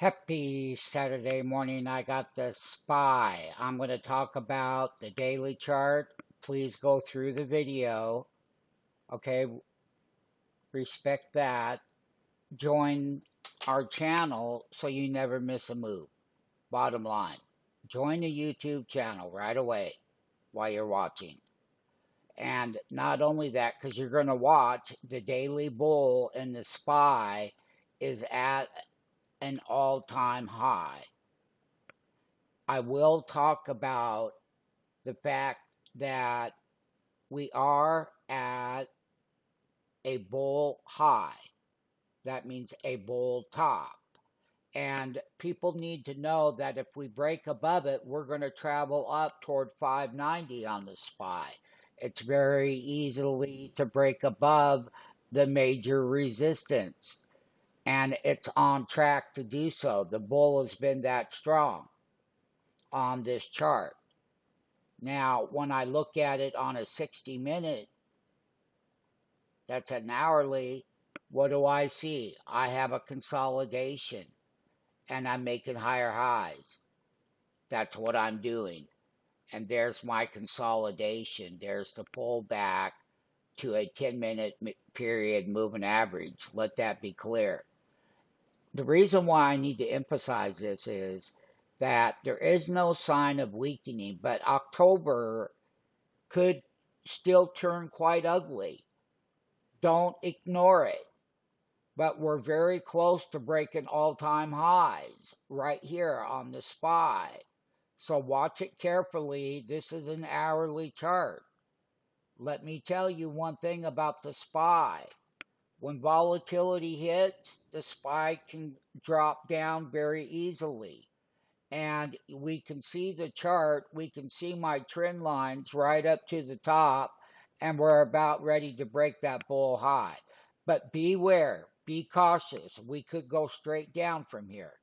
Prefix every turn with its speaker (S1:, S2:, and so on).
S1: Happy Saturday morning. I got the SPY. I'm going to talk about the daily chart. Please go through the video. Okay, respect that. Join our channel so you never miss a move. Bottom line, join the YouTube channel right away while you're watching. And not only that, because you're going to watch the daily bull and the SPY is at an all-time high. I will talk about the fact that we are at a bull high. That means a bull top. And people need to know that if we break above it, we're going to travel up toward 590 on the SPY. It's very easily to break above the major resistance. And it's on track to do so. The bull has been that strong on this chart. Now, when I look at it on a 60-minute, that's an hourly, what do I see? I have a consolidation, and I'm making higher highs. That's what I'm doing. And there's my consolidation. There's the pullback to a 10-minute period moving average. Let that be clear. The reason why I need to emphasize this is that there is no sign of weakening, but October could still turn quite ugly. Don't ignore it. But we're very close to breaking all-time highs right here on the SPY. So watch it carefully. This is an hourly chart. Let me tell you one thing about the SPY. When volatility hits, the SPY can drop down very easily. And we can see the chart, we can see my trend lines right up to the top, and we're about ready to break that bull high. But beware, be cautious. We could go straight down from here.